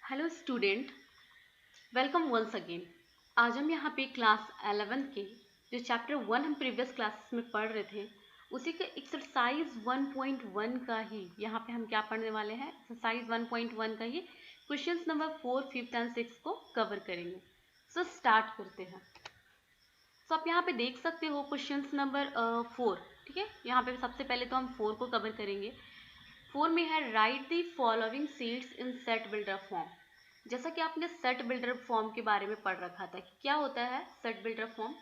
Hello student, welcome once again. आज हम यहाँ पे क्लास 11 के जो चैप्टर 1 हम प्रीवियस क्लासेस में पढ़ रहे थे उसी का एक्सरसाइज 1.1 का ही यहाँ पे हम क्या पढ़ने वाले हैं। एक्सरसाइज 1.1 का ही क्वेश्चंस नंबर 4, 5 एंड 6 को कवर करेंगे। सो स्टार्ट करते हैं। सो आप यहाँ पे देख सकते हो क्वेश्चंस नंबर 4। ठीक है, यहाँ पे सबसे पहले तो हम 4 को कवर करेंगे। 4 में है right the following seeds in set builder form. जैसा कि आपने सेट बिल्डर फॉर्म के बारे में पढ़ रखा था कि क्या होता है सेट बिल्डर फॉर्म,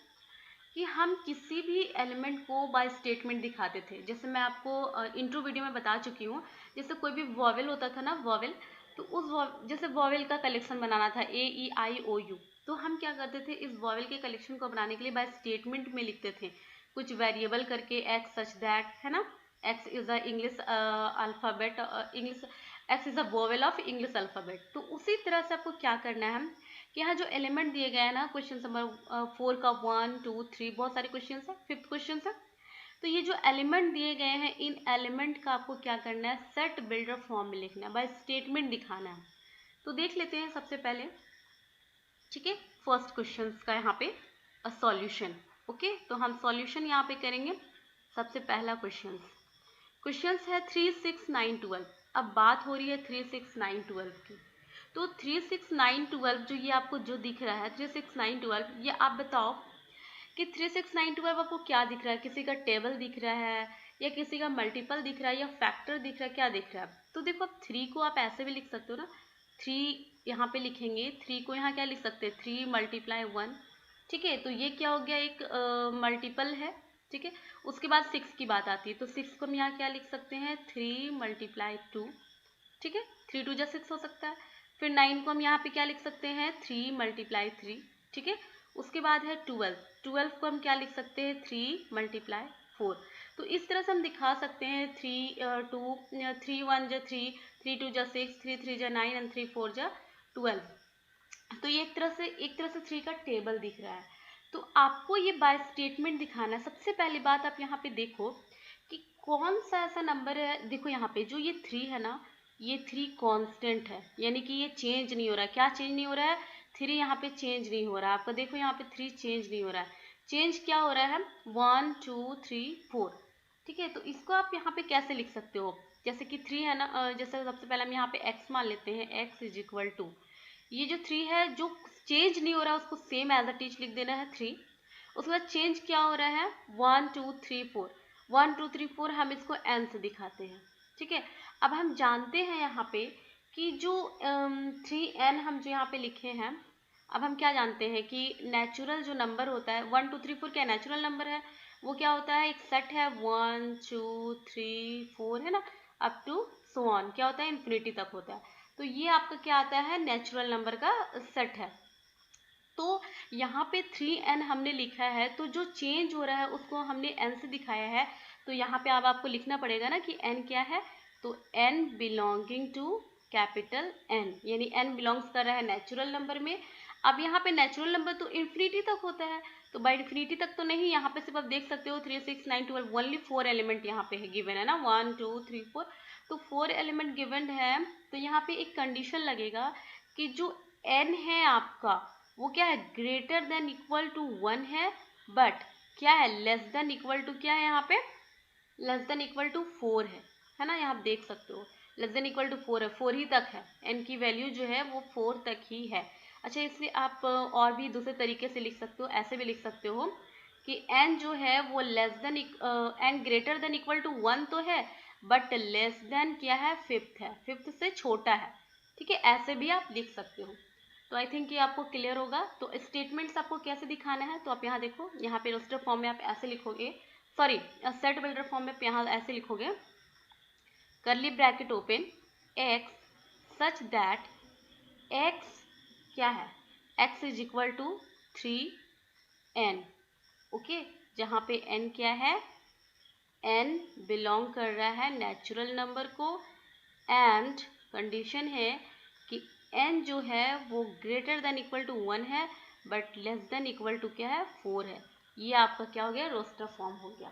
कि हम किसी भी एलिमेंट को बाय स्टेटमेंट दिखाते थे। जैसे मैं आपको इंट्रो वीडियो में बता चुकी हूँ, जैसे कोई भी वॉवेल होता था ना, वॉवेल, तो उस जैसे वॉवेल का कलेक्शन बनाना था AEIOU, तो हम क्या करते थे, इस वॉवेल के कलेक्शन को बनाने के लिए बाय स्टेटमेंट में लिखते थे कुछ वेरिएबल करके, एक्स सच दैट, है ना, x is a English alphabet, English x is a vowel of English alphabet. तो उसी तरह से आपको क्या करना है कि यहाँ जो एलिमेंट दिए गए हैं ना, क्वेश्चन नंबर 4 का 1, 2, 3 बहुत सारे क्वेश्चन है, 5th क्वेश्चन है। तो ये जो एलिमेंट दिए गए हैं, इन एलिमेंट का आपको क्या करना है, सेट बिल्डर फॉर्म में लिखना है, बाय स्टेटमेंट दिखाना है। तो देख लेते हैं सबसे पहले। ठीक है, फर्स्ट क्वेश्चन का यहाँ पे सॉल्यूशन। ओके, तो हम सॉल्यूशन यहाँ पे करेंगे। सबसे पहला क्वेश्चन है 3, 6, 9, 12। अब बात हो रही है 3, 6, 9, 12 की। तो 3, 6, 9, 12 जो ये आपको जो दिख रहा है 3, 6, 9, 12, ये आप बताओ कि 3, 6, 9, 12 आपको क्या दिख रहा है। किसी का टेबल दिख रहा है, या किसी का मल्टीपल दिख रहा है, या फैक्टर दिख रहा है, क्या दिख रहा है। तो देखो, अब 3 को आप ऐसे भी लिख सकते हो ना, 3 यहाँ पे लिखेंगे, 3 को यहाँ क्या लिख सकते हैं, 3 मल्टीप्लाई 1। ठीक है, तो ये क्या हो गया, एक मल्टीपल है। ठीक है, उसके बाद 6 की बात आती है, तो 6 को हम यहाँ क्या लिख सकते हैं, 3 मल्टीप्लाई 2। ठीक है, 3 2 जा 6 हो सकता है। फिर 9 को हम यहाँ पे क्या लिख सकते हैं, 3 मल्टीप्लाई 3। ठीक है, उसके बाद है 12। 12 को हम क्या लिख सकते हैं, 3 मल्टीप्लाई 4। तो इस तरह से हम दिखा सकते हैं 3 2 3 1 जा 3, 3 2 जा 6, 3 3 जा 9 एंड 3 4 जा 12। तो ये एक तरह से 3 का टेबल दिख रहा है। तो आपको ये बाय स्टेटमेंट दिखाना है। सबसे पहली बात आप यहाँ पे देखो कि कौन सा ऐसा नंबर है। देखो यहाँ पे जो ये 3 है ना, ये 3 कांस्टेंट है, यानी कि ये चेंज नहीं हो रहा है। क्या चेंज नहीं हो रहा है, 3 यहाँ पे चेंज नहीं हो रहा है। आपका देखो यहाँ पे 3 चेंज नहीं हो रहा है। चेंज क्या हो रहा है, 1 2 3 4। ठीक है, तो इसको आप यहाँ पे कैसे लिख सकते हो, जैसे कि 3 है ना, जैसे सबसे पहले हम यहाँ पे x मान लेते हैं, x इज इक्वल टू, ये जो 3 है जो चेंज नहीं हो रहा है उसको सेम एज अ टीच लिख देना है 3। उसके बाद चेंज क्या हो रहा है, 1 2 3 4, 1 2 3 4 हम इसको n से दिखाते हैं। ठीक है, अब हम जानते हैं यहाँ पे कि जो 3n हम जो यहाँ पे लिखे हैं, अब हम क्या जानते हैं कि नेचुरल जो नंबर होता है 1 2 3 4 क्या नेचुरल नंबर है, वो क्या होता है, एक सेट है 1 2 3 4, है ना, अप टू सो ऑन, क्या होता है, इन्फिनिटी तक होता है। तो ये आपका क्या आता है, नेचुरल नंबर का सेट है। तो यहाँ पे 3n हमने लिखा है, तो जो चेंज हो रहा है उसको हमने n से दिखाया है। तो यहाँ पे अब आपको लिखना पड़ेगा ना कि n क्या है, तो n belonging to capital N, यानी n बिलोंग्स कर रहा है नेचुरल नंबर में। अब यहाँ पे नेचुरल नंबर तो इन्फिनिटी तक होता है, तो बाई इन्फिनिटी तक तो नहीं, यहाँ पे सिर्फ आप देख सकते हो 3 6 9 12 ओनली 4 एलिमेंट यहाँ पे है गिवन, है ना, 1 2 3 4, तो 4 एलिमेंट गिवन है। तो यहाँ पे एक कंडीशन लगेगा कि जो n है आपका वो क्या है, ग्रेटर देन इक्वल टू 1 है, बट क्या है, लेस देन इक्वल टू, क्या है यहाँ पे, लेस देन इक्वल टू 4 है ना, यहाँ आप देख सकते हो लेस देन इक्वल टू 4 है, 4 ही तक है, n की वैल्यू जो है वो 4 तक ही है। अच्छा, इसलिए आप और भी दूसरे तरीके से लिख सकते हो, ऐसे भी लिख सकते हो कि n जो है वो less than n greater than equal to 1 तो है, बट लेस देन क्या है, 5th है, 5th से छोटा है। ठीक है, ऐसे भी आप लिख सकते हो। तो आई थिंक ये आपको क्लियर होगा। तो स्टेटमेंट्स आपको कैसे दिखाना है, तो आप यहाँ देखो, यहाँ पे रोस्टर फॉर्म में आप ऐसे लिखोगे, सॉरी सेट बिल्डर फॉर्म में यहाँ ऐसे लिखोगे, curly bracket open, x such that x क्या है, x is equal to 3n। Okay, जहाँ पे n क्या है, n बिलोंग कर रहा है नेचुरल नंबर को, एंड कंडीशन है कि n जो है वो ग्रेटर देन इक्वल टू 1 है, but less than equal to क्या है, 4 है। ये आपका क्या हो गया, रोस्टर फॉर्म हो गया।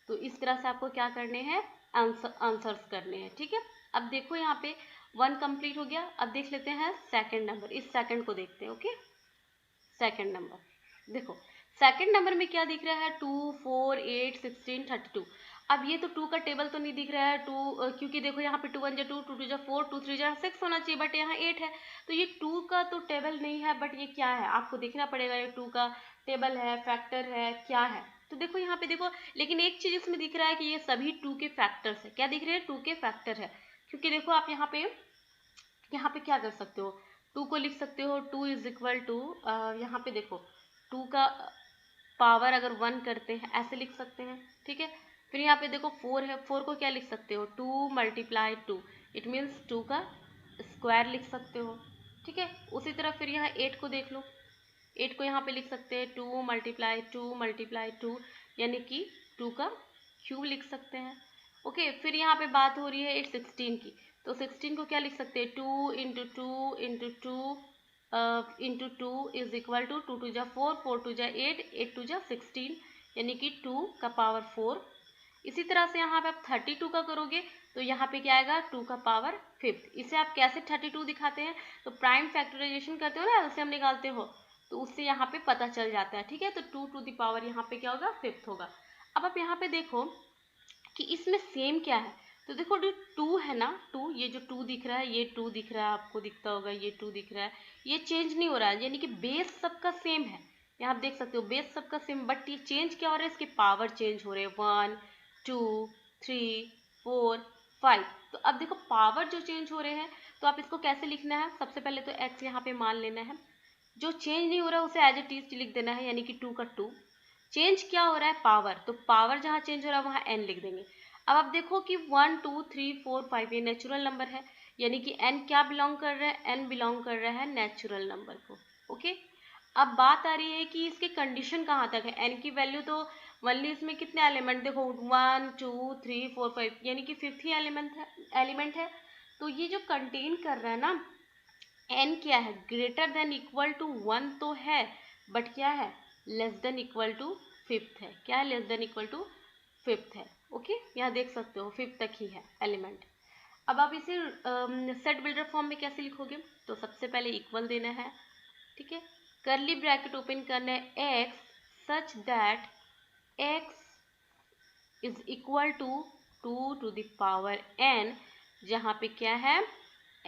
तो इस तरह से आपको क्या करने हैं, आंसर्स करने हैं। ठीक है, अब देखो यहाँ पे 1 कंप्लीट हो गया। अब देख लेते हैं सेकंड नंबर, इस सेकंड को देखते हैं। ओके, सेकंड नंबर देखो, सेकंड नंबर में क्या दिख रहा है, 2, 4, 8, 16, 32। अब ये तो 2 का टेबल तो नहीं दिख रहा है, 2 क्योंकि देखो यहाँ पे 2 1 जा 2, 2 2 जा 4, 2 3 जा 6 होना चाहिए, बट यहाँ 8 है, तो ये 2 का तो टेबल नहीं है। बट ये क्या है आपको देखना पड़ेगा, ये 2 का टेबल है, फैक्टर है, क्या है। तो देखो यहाँ पे देखो, लेकिन एक चीज इसमें दिख रहा है कि ये सभी 2 के फैक्टर्स है। क्या दिख रहे हैं, 2 के फैक्टर है। क्योंकि देखो आप यहाँ पे क्या कर सकते हो, 2 को लिख सकते हो 2 इज इक्वल टू, यहाँ पे देखो 2 का पावर अगर 1 करते हैं ऐसे लिख सकते हैं, ठीक है। फिर यहाँ पे देखो 4 है, 4 को क्या लिख सकते हो, 2 मल्टीप्लाई 2, इट मीन्स 2 का स्क्वायर लिख सकते हो, ठीक है। उसी तरह फिर यहाँ 8 को देख लो, 8 को यहाँ पे लिख सकते हैं 2 मल्टीप्लाई 2, यानी कि 2 का क्यूब लिख सकते हैं। ओके, फिर यहाँ पे बात हो रही है 16 की, तो 16 को क्या लिख सकते हैं, 2 into two into two is equal to 2 2 जा 4, 4 2 जा 8, 8 2 जा 16, यानी कि 2 का पावर 4। इसी तरह से यहाँ पे आप 32 का करोगे तो यहाँ पे क्या आएगा, 2 का पावर 5। इसे आप कैसे 32 दिखाते हैं, तो प्राइम फैक्टराइजेशन करते हो ना, एलसीएम निकालते हो, तो उससे यहाँ पे पता चल जाता है, ठीक है। तो 2 टू द पावर यहाँ पे क्या होगा, 5 होगा। अब आप यहाँ पे देखो कि इसमें सेम क्या है, तो देखो जो 2 है ना, 2, ये जो 2 दिख रहा है, ये 2 दिख रहा है, आपको दिखता होगा ये 2 दिख रहा है, ये चेंज नहीं हो रहा है, यानी कि बेस सबका सेम है। यहाँ आप देख सकते हो बेस सबका सेम, बट ये चेंज क्या हो रहा है, इसके पावर चेंज हो रहे हैं, 1 2 3 4 5। तो अब देखो पावर जो चेंज हो रहे हैं, तो आप इसको कैसे लिखना है, सबसे पहले तो x यहाँ पे मान लेना है, जो चेंज नहीं हो रहा है उसे एज इट इज लिख देना है, यानी कि 2 का 2। चेंज क्या हो रहा है, पावर, तो पावर जहाँ चेंज हो रहा है वहाँ n लिख देंगे। अब आप देखो कि 1 2 3 4 5 ये नेचुरल नंबर है, यानी कि n क्या बिलोंग कर रहा है, n बिलोंग कर रहा है नेचुरल नंबर को। ओके, अब बात आ रही है कि इसके कंडीशन कहाँ तक है, n की वैल्यू तो वनली इसमें कितने एलिमेंट देखो 1 2 3 4 5, यानी कि 5th ही एलिमेंट है। तो ये जो कंटेन कर रहा है ना, n क्या है, ग्रेटर देन इक्वल टू 1 तो है, बट क्या है, less than equal to 5th है। क्या है, less than equal to 5th है। ओके, यहाँ देख सकते हो 5th तक ही है एलिमेंट। अब आप इसे सेट बिल्डर फॉर्म में कैसे लिखोगे, तो सबसे पहले इक्वल देना है, ठीक है, करली ब्रैकेट ओपन करना है, x such that x is equal to 2 to the power n, जहाँ पे क्या है,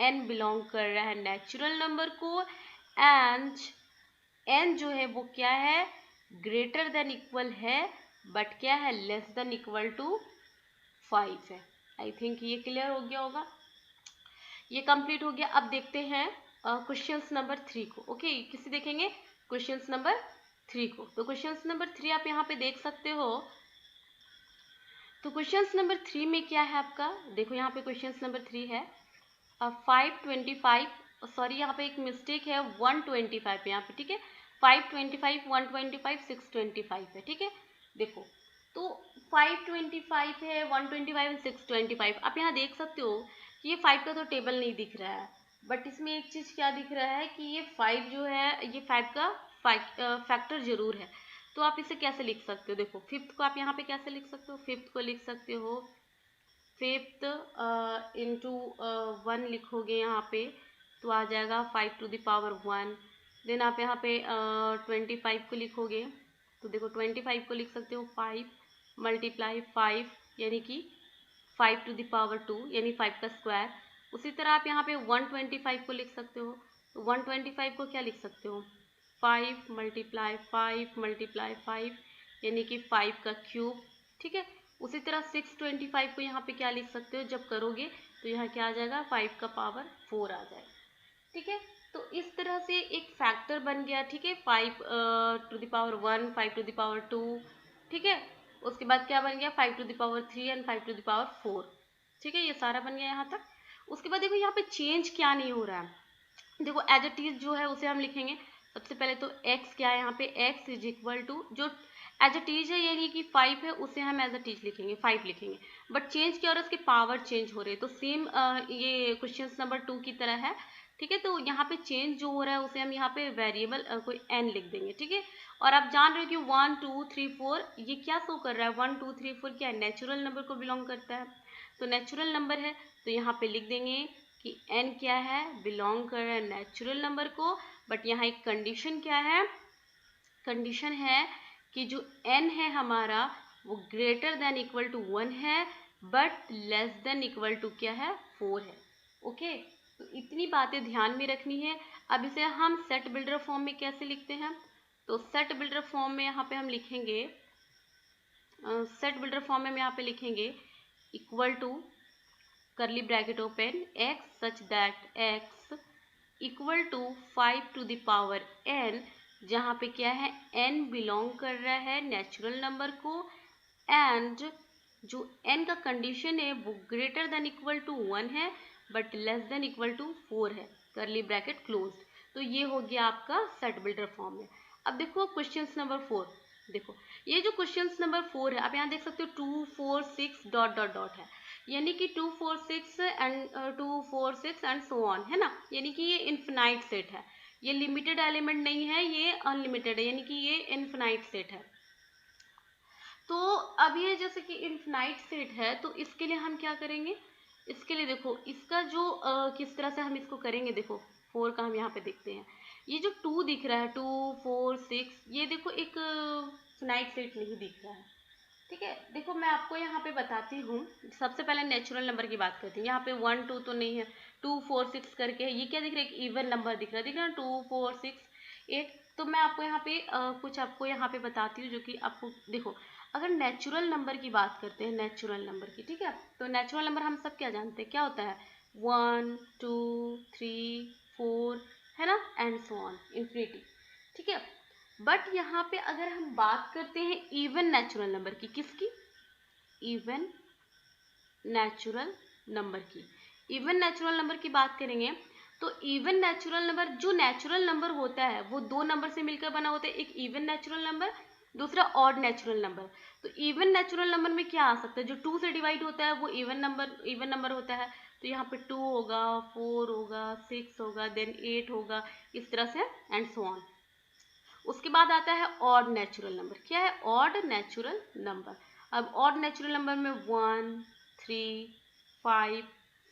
n बिलोंग कर रहा है नेचुरल नंबर को, एंड n जो है वो क्या है, ग्रेटर देन इक्वल है, बट क्या है, लेस देन इक्वल टू 5 है। आई थिंक ये क्लियर हो गया होगा, ये कंप्लीट हो गया। अब देखते हैं क्वेश्चन नंबर 3 को। ओके, किसी देखेंगे क्वेश्चन नंबर 3 को, तो क्वेश्चन नंबर 3 आप यहाँ पे देख सकते हो। तो क्वेश्चन नंबर 3 में क्या है आपका, देखो यहाँ पे क्वेश्चन नंबर 3 है 525, सॉरी यहाँ पे एक मिस्टेक है, 125 यहाँ पे, ठीक है, 525 125 625 है, ठीक है। देखो तो 525 है, 125 625, आप यहाँ देख सकते हो कि ये 5 का तो टेबल नहीं दिख रहा है, बट इसमें एक चीज़ क्या दिख रहा है कि ये 5 जो है, ये 5 का फैक्टर जरूर है। तो आप इसे कैसे लिख सकते हो, देखो 5th को आप यहाँ पे कैसे लिख सकते हो, 5th को लिख सकते हो 5th इंटू 1 लिखोगे यहाँ पे, तो आ जाएगा 5 टू द पावर 1। देन आप यहाँ पे 25 को लिखोगे, तो देखो 25 को लिख सकते हो 5 मल्टीप्लाई 5, यानी कि 5 टू द पावर 2, यानी 5 का स्क्वायर। उसी तरह आप यहाँ पे 125 को लिख सकते हो, तो 125 को क्या लिख सकते हो, 5 मल्टीप्लाई 5, यानी कि 5 का क्यूब, ठीक है। उसी तरह 625 को यहाँ पे क्या लिख सकते हो, जब करोगे तो यहाँ क्या आ जाएगा, 5 का पावर 4 आ जाएगा, ठीक है। तो इस तरह से एक फैक्टर बन गया, ठीक है, 5 to the power 1, 5 to the power 2, ठीक है। उसके बाद क्या बन गया, 5 to the power 3 and 5 to the power 4, ठीक है, ये सारा बन गया यहाँ तक। उसके बाद देखो यहाँ पे चेंज क्या नहीं हो रहा है, देखो एज इट इज जो है उसे हम लिखेंगे। सबसे पहले तो x क्या है, यहाँ पे x इज इक्वल टू, जो एज इट इज है यानी कि 5 है, उसे हम एज इट इज लिखेंगे, 5 लिखेंगे, बट चेंज क्या हो रहा है, उसके पावर चेंज हो रहे हैं। तो सेम ये क्वेश्चन नंबर 2 की तरह है, ठीक है। तो यहाँ पे चेंज जो हो रहा है उसे हम यहाँ पे वेरिएबल कोई n लिख देंगे, ठीक है। और आप जान रहे हो कि 1 2 3 4 ये क्या शो कर रहा है, 1 2 3 4 क्या नेचुरल नंबर को बिलोंग करता है, तो नेचुरल नंबर है, तो यहाँ पे लिख देंगे कि n क्या है, बिलोंग कर रहा है नेचुरल नंबर को, बट यहाँ एक कंडीशन क्या है, कंडीशन है कि जो n है हमारा वो ग्रेटर देन इक्वल टू 1 है, but less than equal to क्या है, 4 है। ओके, तो इतनी बातें ध्यान में रखनी है। अब इसे हम सेट बिल्डर फॉर्म में कैसे लिखते हैं, तो सेट बिल्डर फॉर्म में यहाँ पे हम लिखेंगे, सेट बिल्डर फॉर्म में हम यहाँ पे लिखेंगे equal to curly bracket open x such that x equal to 5 to the power n, जहाँ पे क्या है n बिलोंग कर रहा है नेचुरल नंबर को, एंड जो n का कंडीशन है वो ग्रेटर देन इक्वल टू 1 है but less than equal to 4 है, करली ब्रैकेट क्लोज्ड। तो ये हो गया आपका सेट बिल्डर फॉर्म में। अब देखो क्वेश्चन नंबर 4, देखो ये जो क्वेश्चन नंबर 4 है, आप यहाँ देख सकते हो 2 4 6 डॉट डॉट डॉट है, यानी कि 2 4 6 एंड 2 4 6 एंड सो ऑन है ना, यानी कि ये इन्फिनाइट सेट है, ये लिमिटेड एलिमेंट नहीं है, ये अनलिमिटेड है, यानी कि ये इन्फिनाइट सेट है। तो अब ये जैसे कि इन्फिनाइट सेट है, तो इसके लिए हम क्या करेंगे, इसके लिए देखो इसका जो किस तरह से हम इसको करेंगे, देखो 4 का हम यहाँ पे देखते हैं, ये जो 2 दिख रहा है 2 4 6, ये देखो एक फिनाइट सेट नहीं दिख रहा है, ठीक है। देखो मैं आपको यहाँ पे बताती हूँ, सबसे पहले नेचुरल नंबर की बात करती हूँ। यहाँ पे 1 2 तो नहीं है, 2 4 6 करके है, ये क्या दिख रहा है, एक इवन नंबर दिख रहा है, दिख रहा है 2 4 6 8। तो मैं आपको यहाँ पे कुछ आपको यहाँ पे बताती हूँ जो कि आपको देखो, अगर नेचुरल नंबर की बात करते हैं, नेचुरल नंबर की, ठीक है, तो नेचुरल नंबर हम सब क्या जानते हैं, क्या होता है 1 2 3 4 है ना, एंड सो ऑन इन्फिनिटी, ठीक है। बट यहाँ पे अगर हम बात करते हैं इवन नेचुरल नंबर की, किसकी, इवन नेचुरल नंबर की, इवन नेचुरल नंबर की बात करेंगे तो इवन नेचुरल नंबर, जो नेचुरल नंबर होता है वो दो नंबर से मिलकर बना होता है, एक इवन नेचुरल नंबर, दूसरा ऑड नेचुरल नंबर। तो इवन नेचुरल नंबर में क्या आ सकता है, जो 2 से डिवाइड होता है वो इवन नंबर होता है, तो यहाँ पे 2 होगा, 4 होगा, 6 होगा, देन 8 होगा, इस तरह से एंड सो ऑन। उसके बाद आता है ऑड नेचुरल नंबर, क्या है ऑड नेचुरल नंबर। अब ऑड नेचुरल नंबर में 1 3 5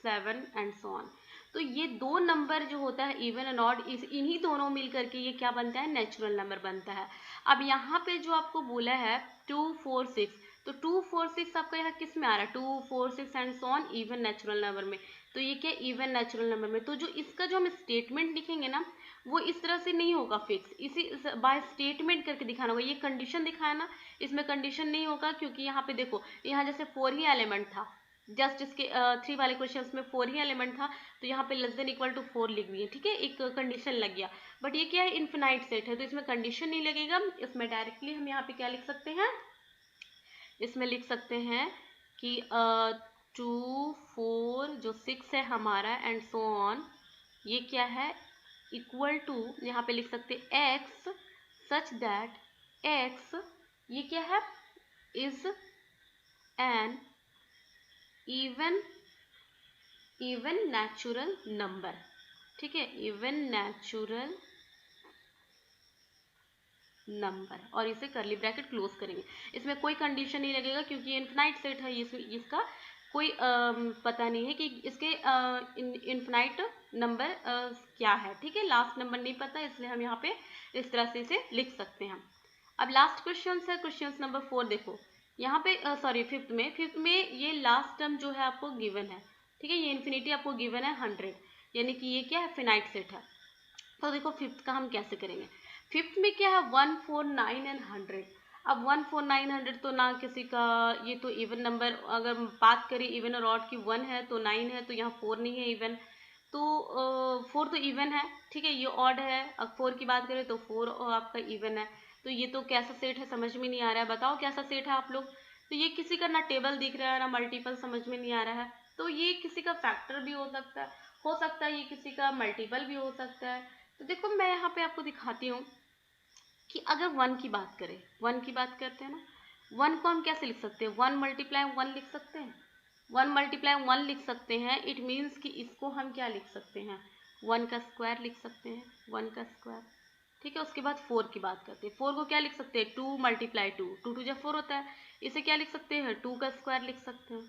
7 एंड सो ऑन। तो ये दो नंबर जो होता है इवन एंड ऑड, इन्हीं दोनों मिल करके ये क्या बनता है, नेचुरल नंबर बनता है। अब यहाँ पे जो आपको बोला है 2 4 6, तो 2 4 6 आपका यहाँ किस में आ रहा है, 2 4 6 and so on even natural number में, तो ये क्या इवन नेचुरल नंबर में। तो जो इसका जो हम स्टेटमेंट लिखेंगे ना वो इस तरह से नहीं होगा फिक्स, इसी बाय स्टेटमेंट करके दिखाना होगा, ये कंडीशन दिखाया ना, इसमें कंडीशन नहीं होगा, क्योंकि यहाँ पे देखो यहाँ जैसे 4 ही एलिमेंट था, जस्ट इसके 3 वाले क्वेश्चन में 4 ही एलिमेंट था, तो यहाँ पे लेस देन इक्वल टू 4 लिख दिए, ठीक है, एक कंडीशन लग गया। बट ये क्या है, इन्फिनाइट सेट है, तो इसमें कंडीशन नहीं लगेगा, इसमें डायरेक्टली हम यहाँ पे क्या लिख सकते हैं, इसमें लिख सकते हैं कि 2 4 जो 6 है हमारा एंड सो ऑन, ये क्या है इक्वल टू, यहाँ पे लिख सकते x सच दैट x ये क्या है, is an even natural number, ठीक है, इवन नेचुरल नंबर, और इसे करली ब्रैकेट क्लोज करेंगे। इसमें कोई कंडीशन नहीं लगेगा क्योंकि इन्फिनाइट सेट है, इसका कोई पता नहीं है कि इसके इन्फिनाइट नंबर क्या है, ठीक है, लास्ट नंबर नहीं पता, इसलिए हम यहाँ पे इस तरह से इसे लिख सकते हैं। अब लास्ट क्वेश्चन है क्वेश्चन नंबर 4, देखो यहाँ पे सॉरी फिफ्थ में ये लास्ट टर्म जो है आपको गिवन है, ठीक है, ये इन्फिनिटी आपको गिवन है 100, यानी कि ये क्या है फिनाइट सेट है। तो देखो फिफ्थ का हम कैसे करेंगे, फिफ्थ में क्या है 1 4 9 एंड 100। अब 1 4 9 100 तो ना किसी का, ये तो इवन नंबर, अगर बात करें इवन और ऑड की 1 है तो 9 है, तो यहाँ 4 नहीं है इवन, तो 4 तो इवन है, ठीक है, ये ऑड है। अब 4 की बात करें तो 4 आपका इवन है, तो ये तो कैसा सेट है समझ में नहीं आ रहा है, बताओ कैसा सेट है आप लोग। तो ये किसी का ना टेबल दिख रहा है ना मल्टीपल, समझ में नहीं आ रहा है, तो ये किसी का फैक्टर भी हो सकता है ये किसी का मल्टीपल भी हो सकता है। तो देखो मैं यहाँ पे आपको दिखाती हूँ कि अगर 1 की बात करें, 1 की बात करते हैं ना, 1 को हम कैसे लिख सकते हैं, 1 मल्टीप्लाई 1 लिख सकते हैं, 1 मल्टीप्लाई 1 लिख सकते हैं, इट मीन्स कि इसको हम क्या लिख सकते हैं, 1 का स्क्वायर लिख सकते हैं, 1 का स्क्वायर, ठीक है। उसके बाद 4 की बात करते हैं, 4 को क्या लिख सकते हैं, 2 मल्टीप्लाई 2, 2 2 जब 4 होता है, इसे क्या लिख सकते हैं, 2 का स्क्वायर लिख सकते हैं।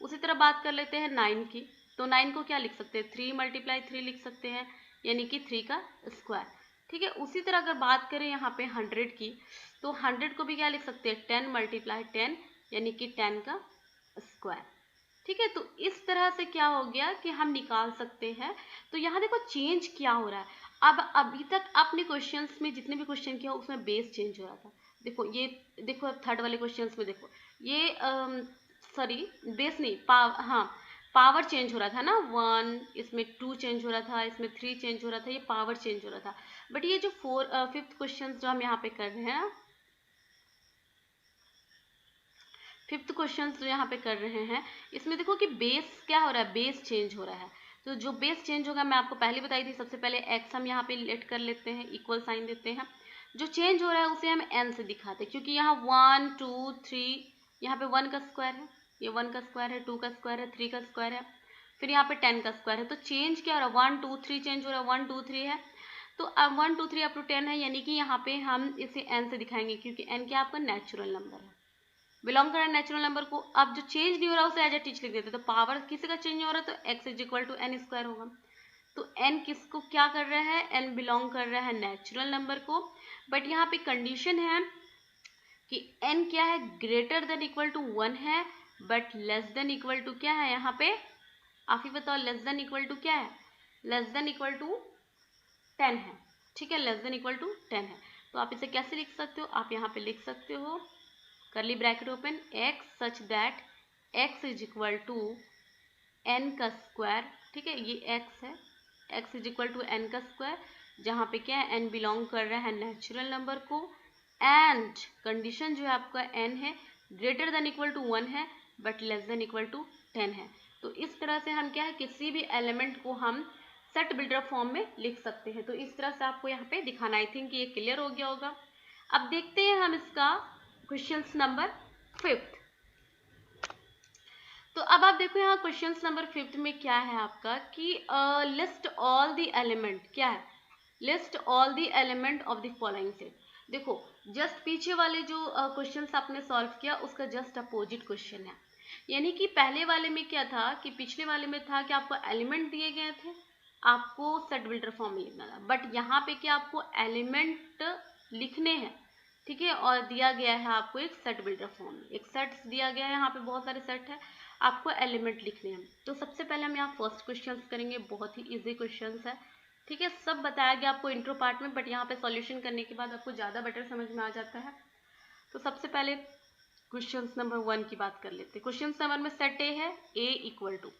उसी तरह बात कर लेते हैं 9 की, तो 9 को क्या लिख सकते हैं, 3 × 3 लिख सकते हैं, यानी कि 3 का स्क्वायर। ठीक है, उसी तरह अगर बात करें यहाँ पे 100 की, तो 100 को भी क्या लिख सकते हैं, 10 × 10 यानी कि 10 का स्क्वायर। ठीक है, तो इस तरह से क्या हो गया कि हम निकाल सकते हैं। तो यहाँ देखो चेंज क्या हो रहा है, अब अभी तक आपने क्वेश्चंस में जितने भी क्वेश्चन किया उसमें बेस चेंज हो रहा था। देखो ये देखो थर्ड वाले क्वेश्चंस में देखो ये सॉरी बेस नहीं हाँ पावर चेंज हो रहा था ना, 1 इसमें 2 चेंज हो रहा था, इसमें 3 चेंज हो रहा था, ये पावर चेंज हो रहा था। बट ये जो फिफ्थ क्वेश्चन जो हम यहाँ पे कर रहे हैं, फिफ्थ क्वेश्चन जो यहाँ पे कर रहे हैं, इसमें देखो कि बेस क्या हो रहा है, बेस चेंज हो रहा है। तो जो बेस चेंज होगा मैं आपको पहले बताई थी, सबसे पहले एक्स हम यहाँ पे लेट कर लेते हैं, इक्वल साइन देते हैं। जो चेंज हो रहा है उसे हम एन से दिखाते हैं, क्योंकि यहाँ 1 2 3 यहाँ पे 1 का स्क्वायर है, ये 1 का स्क्वायर है, 2 का स्क्वायर है, 3 का स्क्वायर है, फिर यहाँ पे 10 का स्क्वायर है। तो चेंज क्या हो रहा है, 1 2 3 चेंज हो रहा है, 1 2 3 है। तो अब 1 2 3 अप टू 10 है, यानी कि यहाँ पे हम इसे एन से दिखाएंगे, क्योंकि एन क्या आपका नेचुरल नंबर है, बिलोंग कर रहा है नेचुरल नंबर को। अब जो चेंज नहीं हो रहा उसे एज ए टीच लिख देते, तो पावर किसी का चेंज हो रहा है तो x = n स्क्वायर होगा। तो n किसको क्या कर रहा है, n बिलोंग कर रहा है नेचुरल नंबर को। बट यहाँ पे कंडीशन है कि n क्या है, ग्रेटर देन इक्वल टू 1 है, but less than equal to क्या है, यहाँ पे आप ही बताओ, लेस देन इक्वल टू क्या है, लेस देन इक्वल टू 10 है। ठीक है, लेस देन इक्वल टू 10 है। तो आप इसे कैसे लिख सकते हो, आप यहाँ पे लिख सकते हो करली bracket open, x such that x = n का स्क्वायर। ठीक है, ये x है, x = n का स्क्वायर, जहाँ पे क्या है, n बिलोंग कर रहा है नेचुरल नंबर को, एंड कंडीशन जो है आपका n है, ग्रेटर देन इक्वल टू 1 है, but less than equal to 10 है। तो इस तरह से हम क्या है, किसी भी एलिमेंट को हम सेट बिल्डर फॉर्म में लिख सकते हैं। तो इस तरह से आपको यहाँ पे दिखाना, आई थिंक ये क्लियर हो गया होगा। अब देखते हैं हम इसका क्वेश्चन नंबर 5th। तो अब आप देखो यहाँ क्वेश्चन नंबर 5th में क्या है आपका कि लिस्ट ऑल द एलिमेंट, क्या है, list all the element of the following set. देखो जस्ट पीछे वाले जो क्वेश्चंस आपने सॉल्व किया उसका जस्ट अपोजिट क्वेश्चन है। यानी कि पहले वाले में क्या था कि पिछले वाले में था कि आपको एलिमेंट दिए गए थे, आपको सेट बिल्डर फॉर्म में लिखना था, बट यहाँ पे क्या आपको एलिमेंट लिखने हैं। ठीक है, और दिया गया है आपको एक सेट बिल्डर फॉर्म, एक सेट दिया गया है, यहाँ पे बहुत सारे सेट है, आपको एलिमेंट लिखने हैं। तो सबसे पहले हम यहाँ फर्स्ट क्वेश्चन करेंगे, बहुत ही इजी क्वेश्चन है। ठीक है, सब बताया गया आपको इंट्रो पार्ट में, बट यहाँ पे सॉल्यूशन करने के बाद आपको ज़्यादा बेटर समझ में आ जाता है। तो सबसे पहले क्वेश्चन नंबर 1 की बात कर लेते हैं। क्वेश्चन नंबर में सेट ए है, a =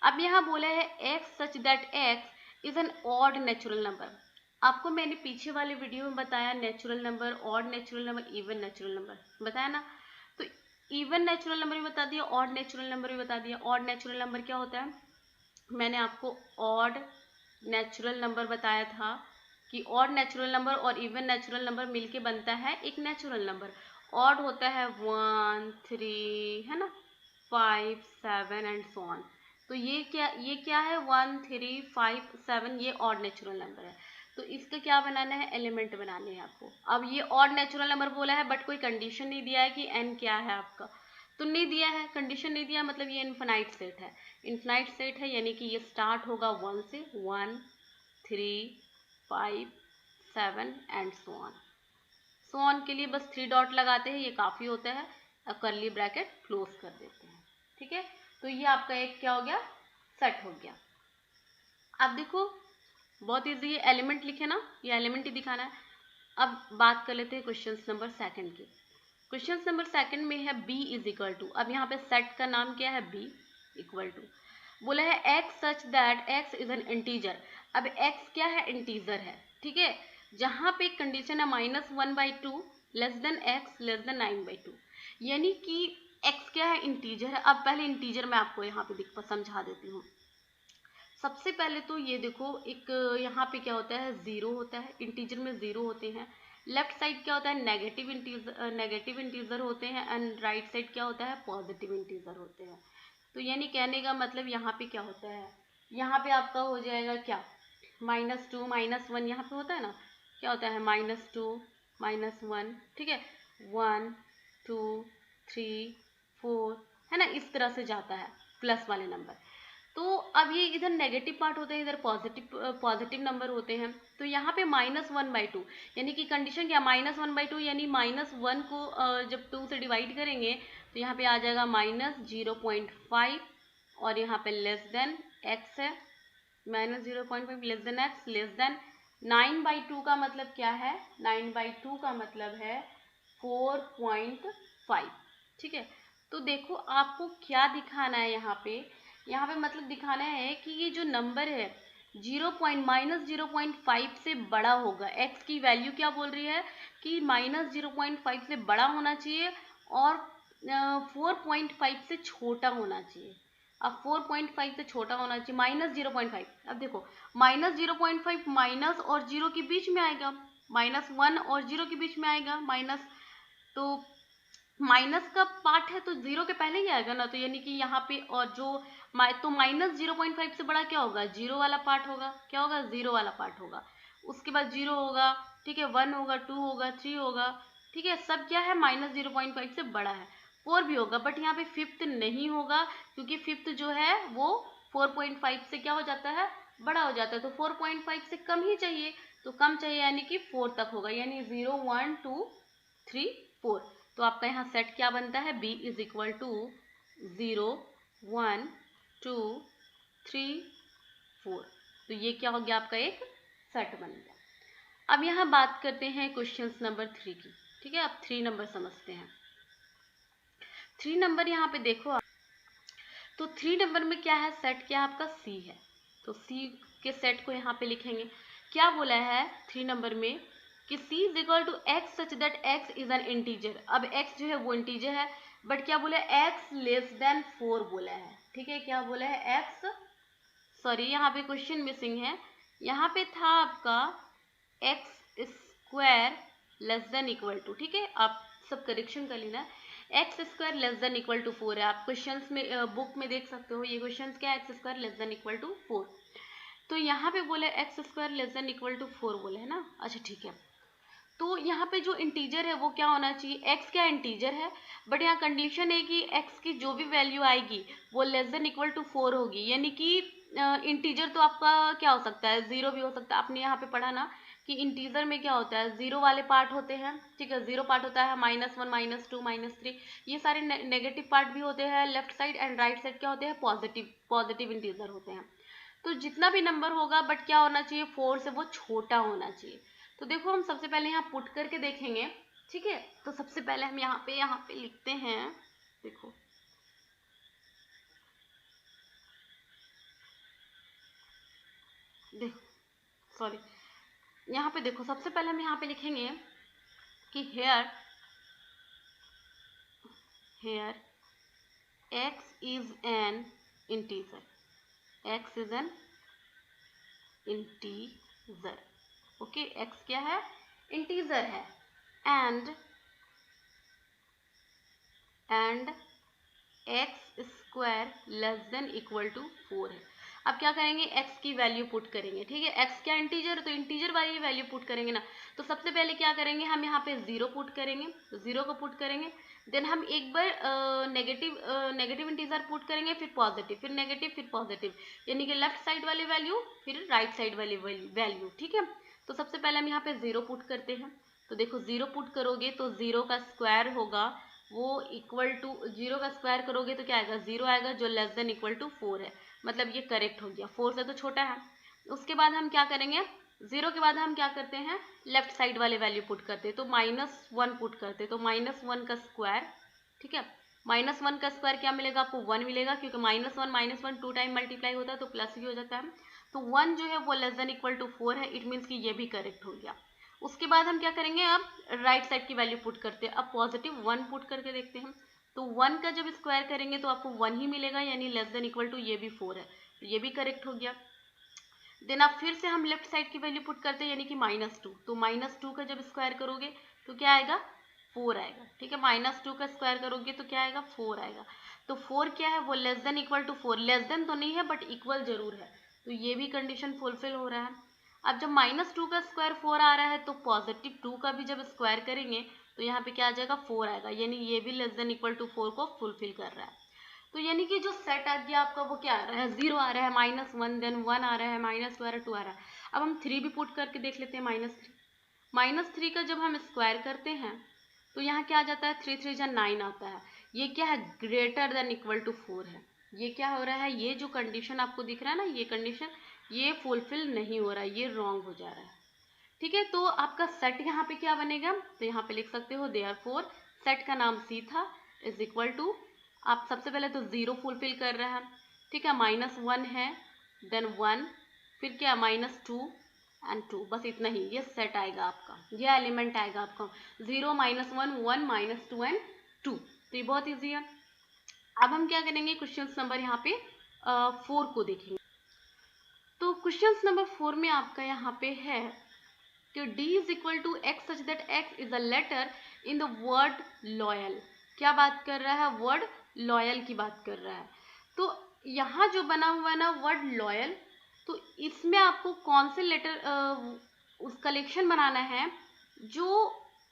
अब यहाँ बोला है x such that x is an odd natural number. आपको मैंने पीछे वाले वीडियो में बताया natural number, odd natural number, even natural number बताया ना। तो इवन नेचुरल नंबर भी बता दिया, ऑड नेचुरल नंबर भी बता दिया। ऑड नेचुरल नंबर क्या होता है, मैंने आपको ऑड नेचुरल नंबर बताया था कि ऑड नेचुरल नंबर और इवन नेचुरल नंबर मिलके बनता है एक नेचुरल नंबर। ऑड होता है 1 3 है ना, 5 7 एंड सो ऑन। तो ये क्या है, 1 3 5 7, ये ऑड नेचुरल नंबर है। तो इसका क्या बनाना है, एलिमेंट बनाने हैं आपको। अब ये ऑड नेचुरल नंबर बोला है, बट कोई कंडीशन नहीं दिया है कि n क्या है आपका, तो नहीं दिया है, कंडीशन नहीं दिया, मतलब ये इनफाइनाइट सेट है। इनफाइनाइट सेट है यानी कि ये स्टार्ट होगा 1 से, 1 3 5 7 and so on. So on के लिए बस 3 डॉट लगाते हैं, ये काफ़ी होता है। अब करली ब्रैकेट क्लोज कर देते हैं। ठीक है, तो ये आपका एक क्या हो गया, सेट हो गया। अब देखो बहुत इजी है, एलिमेंट लिखे ना, ये एलिमेंट ही दिखाना है। अब बात कर लेते हैं क्वेश्चन नंबर 2 की। क्वेश्चन नंबर 2 में है b = अब यहाँ पे सेट का नाम क्या है, b = बोला है x such that x is an integer. अब x क्या है, इंटीजर है। ठीक है, जहाँ पे कंडीशन है -1/2 less than x less than 9/2, यानी कि x क्या है, इंटीजर है। अब पहले इंटीजर मैं आपको यहाँ पे समझा देती हूँ। सबसे पहले तो ये देखो, एक यहाँ पे क्या होता है, जीरो होता है, इंटीजर में जीरो होते हैं। लेफ्ट साइड क्या होता है, नेगेटिव इंटीजर होते हैं, एंड राइट साइड क्या होता है, पॉजिटिव इंटीजर होते हैं। तो यानी कहने का मतलब यहाँ पे क्या होता है, यहाँ पे आपका हो जाएगा क्या, -2 -1 यहाँ पे होता है ना, क्या होता है, -2 -1। ठीक है, 1 2 3 4 है ना, इस तरह से जाता है प्लस वाले नंबर। तो तो अब ये इधर नेगेटिव पार्ट होते हैं, इधर पॉजिटिव नंबर होते हैं। तो यहाँ पे -1/2 यानी कि कंडीशन क्या, -1/2 यानी -1 को जब 2 से डिवाइड करेंगे तो यहाँ पे आ जाएगा -0.5 और यहाँ पे लेस देन x है, -0.5 less than x less than 9/2 का मतलब क्या है, 9/2 का मतलब है 4.5। ठीक है, तो देखो आपको क्या दिखाना है यहाँ पे मतलब दिखाना है कि ये जो नंबर है -0.5 से बड़ा होगा। x की वैल्यू क्या बोल रही है कि -0.5 से बड़ा होना चाहिए और 4.5 से छोटा होना चाहिए। अब 4.5 से छोटा होना चाहिए, -0.5। अब देखो -0.5 माइनस और 0 के बीच में आएगा, -1 और 0 के बीच में आएगा माइनस, तो माइनस का पार्ट है तो 0 के पहले ही आएगा ना, तो यानी कि यहाँ पे और जो तो -0.5 से बड़ा क्या होगा, 0 वाला पार्ट होगा। क्या होगा, 0 वाला पार्ट होगा। उसके बाद 0 होगा, ठीक है, 1 होगा, 2 होगा, 3 होगा, ठीक है, सब क्या है -0.5 से बड़ा है। 4 भी होगा, बट यहाँ पे 5th नहीं होगा क्योंकि 5th जो है वो 4.5 से क्या हो जाता है, बड़ा हो जाता है। तो 4.5 से कम ही चाहिए, तो कम चाहिए यानी कि 4 तक होगा, यानी 0 1 2 3 4। तो आपका यहाँ सेट क्या बनता है, b इज इक्वल टू 0 1 2 3 4। तो ये क्या हो गया, आपका एक सेट बन गया। अब यहाँ बात करते हैं क्वेश्चन नंबर 3 की। ठीक है, अब 3 नंबर समझते हैं। 3 नंबर यहाँ पे देखो आप, तो 3 नंबर में क्या है, सेट क्या है आपका, c है। तो c के सेट को यहाँ पे लिखेंगे। क्या बोला है 3 नंबर में कि c is equal to x such that x is an integer. अब x जो है वो इंटीजर है, बट क्या बोला है, x लेस देन 4 बोला है। ठीक है, क्या बोला है, x, सॉरी यहाँ पे क्वेश्चन मिसिंग है। यहाँ पे था आपका x square less than equal to, ठीक है, आप सब करेक्शन कर लेना। X square less than equal to 4 है, आप क्वेश्चंस में बुक में देख सकते हो। ये क्वेश्चंस क्या है, x square less than equal to 4। तो यहाँ पे बोले x square less than equal to 4 बोले है ना। अच्छा ठीक है, तो यहाँ पे जो इंटीजर है वो क्या होना चाहिए, x क्या इंटीजर है, बट यहाँ कंडीशन है कि x की जो भी वैल्यू आएगी वो लेस देन इक्वल टू 4 होगी। यानी कि इंटीजर तो आपका क्या हो सकता है, 0 भी हो सकता है। आपने यहाँ पे पढ़ा ना कि इंटीजर में क्या होता है, 0 वाले पार्ट होते हैं। ठीक है, 0 पार्ट होता है, -1 -2 -3, ये सारे नेगेटिव पार्ट भी होते हैं। Left side and right side क्या होते हैं, पॉजिटिव इंटीजर होते हैं। तो जितना भी नंबर होगा बट क्या होना चाहिए, 4 से वो छोटा होना चाहिए। तो देखो हम सबसे पहले यहाँ पुट करके देखेंगे। ठीक है, तो सबसे पहले हम यहाँ पे लिखते हैं। देखो सॉरी, यहाँ पे देखो सबसे पहले हम यहाँ पे लिखेंगे कि here x is an integer, x is an integer. Okay, x क्या है, इंटीजर है। And x square less than equal to 4 है। अब क्या करेंगे, x की वैल्यू पुट करेंगे। ठीक है, x क्या इंटीजर, तो इंटीजर वाली वैल्यू पुट करेंगे ना। तो सबसे पहले क्या करेंगे, हम यहाँ पे 0 पुट करेंगे, 0 को पुट करेंगे। देन हम एक बार नेगेटिव इंटीजर पुट करेंगे, फिर पॉजिटिव, फिर नेगेटिव, फिर पॉजिटिव, यानी कि लेफ्ट साइड वाली वैल्यू फिर राइट साइड वाली वैल्यू। ठीक है, तो सबसे पहले हम यहाँ पे 0 पुट करते हैं। तो देखो 0 पुट करोगे तो 0 का स्क्वायर होगा वो इक्वल टू, 0 का स्क्वायर करोगे तो क्या आएगा, 0 आएगा, जो लेस देन इक्वल टू 4 है। मतलब ये करेक्ट हो गया, 4 से तो छोटा है। उसके बाद हम क्या करेंगे, 0 के बाद हम क्या करते हैं, लेफ्ट साइड वाले वैल्यू पुट करते हैं। तो -1 पुट करते हैं, तो -1 का स्क्वायर। ठीक है, -1 का स्क्वायर क्या मिलेगा आपको, 1 मिलेगा, क्योंकि -1 2 टाइम मल्टीप्लाई होता है तो प्लस भी हो जाता है। तो 1 जो है वो लेस देन इक्वल टू 4 है, इट मीन्स कि ये भी करेक्ट हो गया। उसके बाद हम क्या करेंगे, अब राइट साइड की वैल्यू पुट करते हैं। अब +1 पुट करके देखते हैं। तो 1 का जब स्क्वायर करेंगे तो आपको 1 ही मिलेगा, यानी लेस देन इक्वल टू ये भी 4 है, तो ये भी करेक्ट हो गया। देन अब फिर से हम लेफ्ट साइड की वैल्यू पुट करते हैं, यानी कि -2। तो -2 का जब स्क्वायर करोगे तो क्या आएगा, 4 आएगा। ठीक है, -2 का स्क्वायर करोगे तो क्या आएगा, 4 आएगा। तो 4 क्या है, वो less than equal to 4, less than तो नहीं है बट इक्वल जरूर है, तो ये भी कंडीशन फुलफिल हो रहा है। अब जब -2 का स्क्वायर 4 आ रहा है तो +2 का भी जब स्क्वायर करेंगे तो यहाँ पे क्या आ जाएगा, 4 आएगा, यानी ये भी लेस देन इक्वल टू 4 को फुलफिल कर रहा है। तो यानी कि जो सेट आ गया आपका वो क्या आ रहा है, 0 आ रहा है, -1, देन 1 आ रहा है, -2 आ रहा है, 2 आ रहा है। अब हम 3 भी पुट करके देख लेते हैं, -3 का जब हम स्क्वायर करते हैं तो यहाँ क्या आ जाता है, 3 3 जा 9 आता है। ये क्या है, ग्रेटर देन इक्वल टू 4 है। ये क्या हो रहा है, ये जो कंडीशन आपको दिख रहा है ना, ये कंडीशन ये फुलफिल नहीं हो रहा है, ये रॉन्ग हो जा रहा है। ठीक है, तो आपका सेट यहाँ पे क्या बनेगा, तो यहाँ पे लिख सकते हो देयरफॉर सेट का नाम सी था, इज इक्वल टू, आप सबसे पहले तो 0 फुलफिल कर रहा है, ठीक है, -1 है, देन 1, फिर क्या -2 एंड 2, बस इतना ही, ये सेट आएगा आपका, ये एलिमेंट आएगा आपका 0 -1 1 -2 एंड 2। तो ये बहुत ईजी है। अब हम क्या करेंगे, क्वेश्चन नंबर यहाँ पे 4 को देखेंगे। तो क्वेश्चन नंबर 4 में आपका यहाँ पे है कि d is equal to x such that x is a letter in the word loyal. क्या बात कर रहा है, वर्ड लॉयल की बात कर रहा है। तो यहाँ जो बना हुआ है ना वर्ड लॉयल, तो इसमें आपको कौन से लेटर उस कलेक्शन बनाना है जो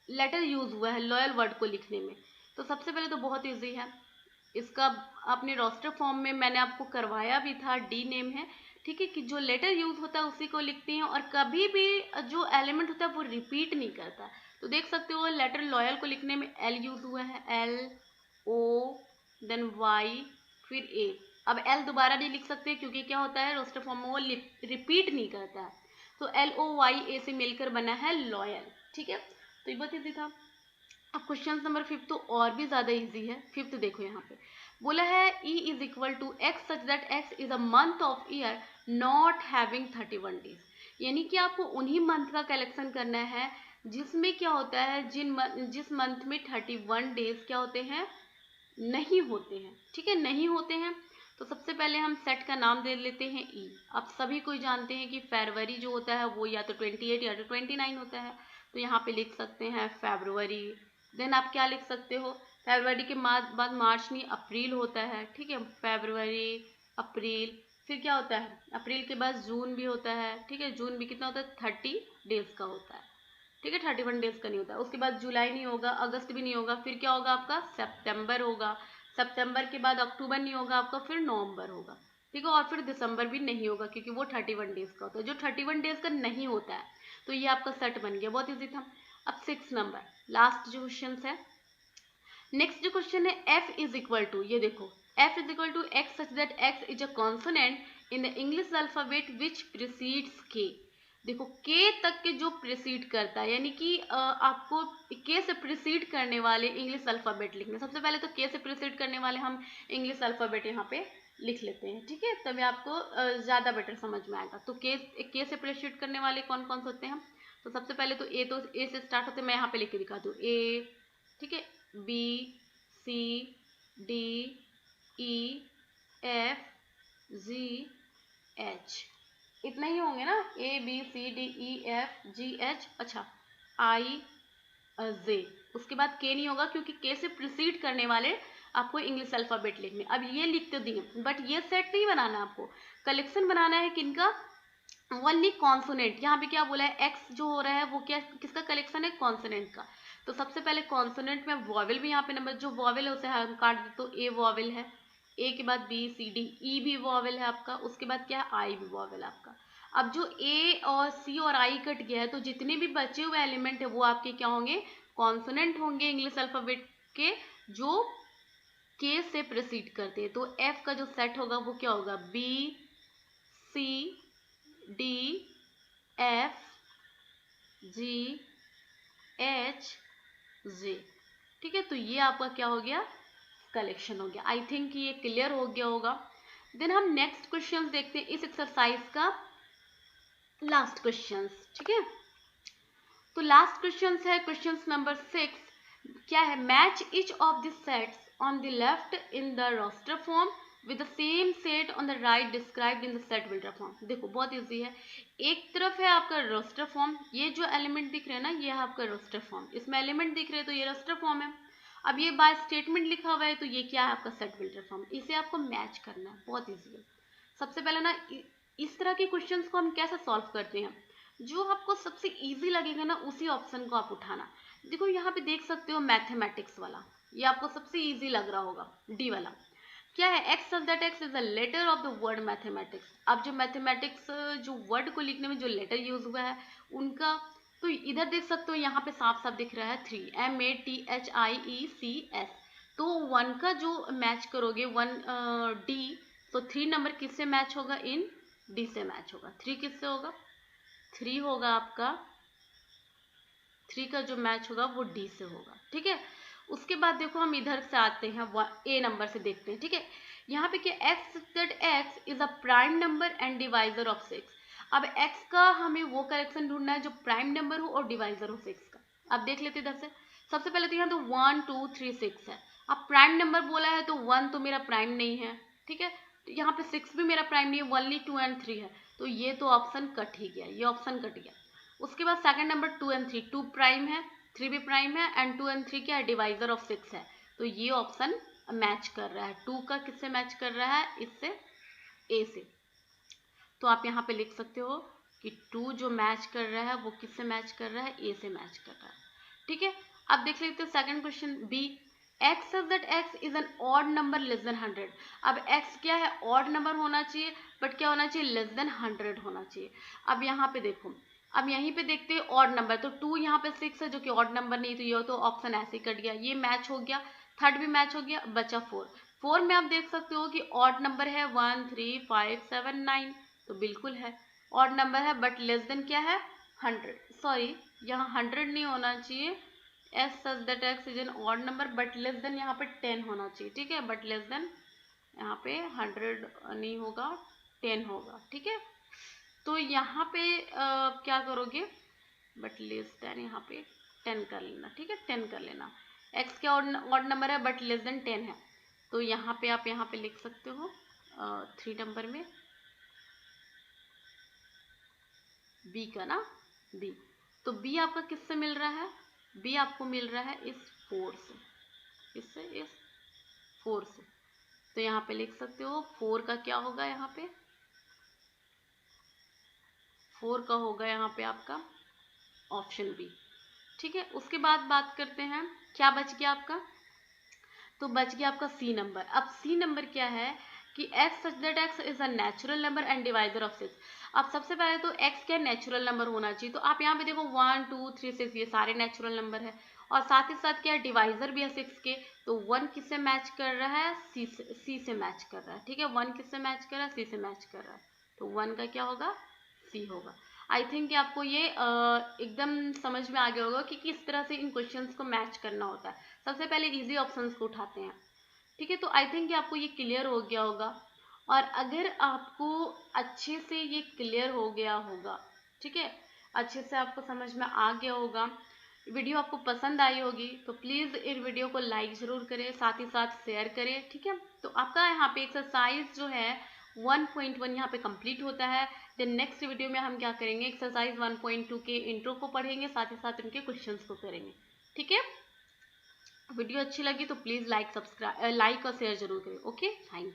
लेटर यूज हुआ है लॉयल वर्ड को लिखने में। तो सबसे पहले तो बहुत ईजी है, इसका अपने रोस्टर फॉर्म में मैंने आपको करवाया भी था, डी नेम है, ठीक है, कि जो लेटर यूज होता है उसी को लिखते हैं और कभी भी जो एलिमेंट होता है वो रिपीट नहीं करता। तो देख सकते हो लेटर लॉयल को लिखने में एल यूज हुआ है, एल ओ देन वाई फिर ए। अब एल दोबारा नहीं लिख सकते क्योंकि क्या होता है रोस्टर फॉर्म में वो रिपीट नहीं करता है। तो एल ओ वाई ए से मिलकर बना है लॉयल, ठीक है। तो ये बहुत ईजी था। अब क्वेश्चन नंबर 5 तो और भी ज्यादा इजी है। 5th देखो यहाँ पे बोला है E is equal to x such that x is a month of year not having 31 days. यानी कि आपको उन्हीं मंथ का कलेक्शन करना है जिसमें क्या होता है, जिस मंथ में 31 डेज क्या होते हैं, नहीं होते हैं, ठीक है, नहीं होते हैं। तो सबसे पहले हम सेट का नाम दे लेते हैं ई। आप सभी कोई जानते हैं कि फरवरी जो होता है वो या तो 28 या तो 29 होता है। तो यहाँ पे लिख सकते हैं फरवरी। देन आप क्या लिख सकते हो, फरवरी के बाद मार्च नहीं अप्रैल होता है, ठीक है, फरवरी अप्रैल, फिर क्या होता है अप्रैल के बाद जून भी होता है, ठीक है, जून भी कितना होता है 30 डेज का होता है, ठीक है, 31 डेज का नहीं होता। उसके बाद जुलाई नहीं होगा, अगस्त भी नहीं होगा, फिर क्या होगा आपका सितंबर होगा, सितंबर के बाद अक्टूबर नहीं होगा आपका, फिर नवंबर होगा, ठीक है, और फिर दिसंबर भी नहीं होगा क्योंकि वो 31 डेज का होता है। जो 31 डेज का नहीं होता है तो ये आपका सेट बन गया, बहुत ईजी था। अब 6 नंबर लास्ट जो क्वेश्चन है, नेक्स्ट जो क्वेश्चन है f इज इक्वल टू, ये देखो f is equal to x such that x is a consonant in the English alphabet which precedes k। देखो k तक के जो प्रीसीड करता है, यानी कि आपको k से प्रीसीड करने वाले इंग्लिश अल्फाबेट लिखने। सबसे पहले तो k से प्रीसीड करने वाले हम इंग्लिश अल्फाबेट यहाँ पे लिख लेते हैं, ठीक है, तभी आपको ज़्यादा बेटर समझ में आएगा। तो k से प्रीसीड करने वाले कौन कौन से होते हैं, तो सबसे पहले तो a से स्टार्ट होते हैं, मैं यहाँ पे लिख के दिखा दूँ, a, ठीक है, B C D E F G H, इतना ही होंगे ना, A B C D E F G H, अच्छा आई जे। उसके बाद के नहीं होगा क्योंकि के से प्रीसीड करने वाले आपको इंग्लिश अल्फाबेट लिखने। अब ये लिख तो दिए बट ये सेट नहीं बनाना, आपको कलेक्शन बनाना है किनका, ओनली कॉन्सोनेंट। यहाँ पे क्या बोला है, एक्स जो हो रहा है वो क्या किसका कलेक्शन है, कॉन्सोनेंट का। तो सबसे पहले कॉन्सोनेंट में वॉवेल भी यहाँ पे नंबर जो वॉवेल है उसे हम काट दे, तो ए वॉवेल है, ए के बाद बी सी डी ई भी वॉवेल है आपका, उसके बाद क्या है आई भी वॉवेल आपका। अब जो ए और सी और आई कट गया है तो जितने भी बचे हुए एलिमेंट है वो आपके क्या होंगे, कॉन्सोनेंट होंगे इंग्लिश अल्फाबेट के, जो के से प्रोसीड करते हैं। तो एफ का जो सेट होगा वो क्या होगा, B C D F G H J, ठीक है। तो ये आपका क्या हो गया, कलेक्शन हो गया। आई थिंक ये क्लियर हो गया होगा। देन हम नेक्स्ट क्वेश्चन देखते हैं इस एक्सरसाइज का लास्ट क्वेश्चन, ठीक है। तो लास्ट क्वेश्चन है क्वेश्चन नंबर 6, क्या है, match each of the sets on the left in the roster form with the same set on the right described in the set builder form. देखो बहुत easy है, एक तरफ है आपका रोस्टर फॉर्म, ये जो एलिमेंट दिख रहे हैं ना ये है आपका रोस्टर फॉर्म, इसमें एलिमेंट दिख रहे हैं तो ये रोस्टर फॉर्म है। अब ये बाय स्टेटमेंट लिखा हुआ है तो ये क्या है आपका सेट बिल्डर फॉर्म, इसे आपको मैच करना है, बहुत ईजी है। सबसे पहले ना इस तरह के क्वेश्चंस को हम कैसे सॉल्व करते हैं, जो आपको सबसे इजी लगेगा ना उसी ऑप्शन को आप उठाना। देखो यहाँ पे देख सकते हो मैथमेटिक्स वाला, ये आपको सबसे इजी लग रहा होगा, डी वाला। क्या है, x such that x is the letter of the word mathematics. अब जो मैथमेटिक्स जो वर्ड को लिखने में जो लेटर यूज हुआ है उनका, तो इधर देख सकते हो यहाँ पे साफ साफ दिख रहा है 3, MATHIECS। तो 1 का जो मैच करोगे 1D, तो 3 नंबर किससे मैच होगा, इन डी से मैच होगा। 3 किससे होगा, 3 होगा आपका, 3 का जो मैच होगा वो डी से होगा। ठीक है, उसके बाद देखो हम इधर से आते हैं, ए नंबर से देखते हैं। ठीक है, यहाँ पे क्या, x that x is a prime number and divisor of 6। अब एक्स का हमें वो करेक्शन ढूंढना है जो प्राइम नंबर हो और डिवाइजर हो 6 का। अब देख लेते इधर से, सबसे पहले तो यहाँ तो 1 2 3 6 है। अब प्राइम नंबर बोला है तो 1 तो मेरा प्राइम नहीं है। ठीक है, तो यहाँ पे 6 भी मेरा प्राइम नहीं है, ओनली 2 एंड 3 है, तो ये तो ऑप्शन कट ही गया, ये ऑप्शन कट गया। उसके बाद सेकंड नंबर 2 एंड 3, 2 प्राइम है, 3 भी प्राइम है, एंड 2 एंड 3 क्या है, डिवाइजर ऑफ 6 है, तो ये ऑप्शन मैच कर रहा है। 2 का किससे मैच कर रहा है, इससे, ए से। तो आप यहाँ पे लिख सकते हो कि 2 जो मैच कर रहा है वो किससे मैच कर रहा है, ए से मैच कर रहा है। ठीक है, अब देख लेते हो second question B, x such that x is an odd number less than 100। अब एक्स क्या है, ऑड नंबर होना चाहिए, बट क्या होना चाहिए, लेस देन 100 होना चाहिए। अब यहाँ पे देखो, अब यहीं पे देखते हैं ऑड नंबर, तो 2 यहाँ पे 6 है जो कि ऑड नंबर नहीं, तो ये तो ऑप्शन ऐसे ही कट गया, ये मैच हो गया, थर्ड भी मैच हो गया, बचा 4। 4 में आप देख सकते हो कि ऑड नंबर है 1 3 5 7 9, तो बिल्कुल है ऑड नंबर है, बट लेस देन क्या है, 100। सॉरी, यहाँ 100 नहीं होना चाहिए, S such that x is an odd number, but less then यहाँ पे 10 होना चाहिए। ठीक है, बट लेस देन यहाँ पे 100 नहीं होगा, 10 होगा। ठीक है, तो यहाँ पे क्या करोगे, बट लेस देन यहाँ पे 10 कर लेना। ठीक है, 10 कर लेना, एक्स क्या ऑड नंबर है बट लेस देन 10 है, तो यहाँ पे आप यहाँ पे लिख सकते हो 3 नंबर में बी का ना, बी। तो बी आपका किससे मिल रहा है, बी आपको मिल रहा है इस 4 से, किससे, इस 4 से। तो यहाँ पे लिख सकते हो 4 का क्या होगा, यहाँ पे 4 का होगा यहाँ पे आपका ऑप्शन बी। ठीक है, उसके बाद बात करते हैं, क्या बच गया आपका, तो बच गया आपका सी नंबर। अब सी नंबर क्या है कि x such that x is a natural number and divisor of 6। अब सबसे पहले तो एक्स क्या नेचुरल नंबर होना चाहिए, तो आप यहाँ पे देखो 1 2 3 6 ये सारे नेचुरल नंबर है, और साथ ही साथ क्या डिवाइजर भी है 6 के, तो 1 किससे मैच कर रहा है, सी से मैच कर रहा है। ठीक है, 1 किससे मैच कर रहा है, सी से मैच कर रहा है, तो 1 का क्या होगा, सी होगा। आई थिंक कि आपको ये एकदम समझ में आ गया होगा कि किस तरह से इन क्वेश्चंस को मैच करना होता है। सबसे पहले इजी ऑप्शंस को उठाते हैं। ठीक है, तो आई थिंक कि आपको ये क्लियर हो गया होगा, और अगर आपको अच्छे से ये क्लियर हो गया होगा, ठीक है, अच्छे से आपको समझ में आ गया होगा, वीडियो आपको पसंद आई होगी, तो प्लीज़ इस वीडियो को लाइक ज़रूर करें, साथ ही साथ शेयर करें। ठीक है, तो आपका यहाँ पे एक्सरसाइज जो है 1.1 यहाँ पे कंप्लीट होता है। देन नेक्स्ट वीडियो में हम क्या करेंगे, एक्सरसाइज 1.2 के इंट्रो को पढ़ेंगे, साथ ही साथ उनके क्वेश्चंस को करेंगे। ठीक है, वीडियो अच्छी लगी तो प्लीज़ लाइक और शेयर जरूर करें। Okay, thank you.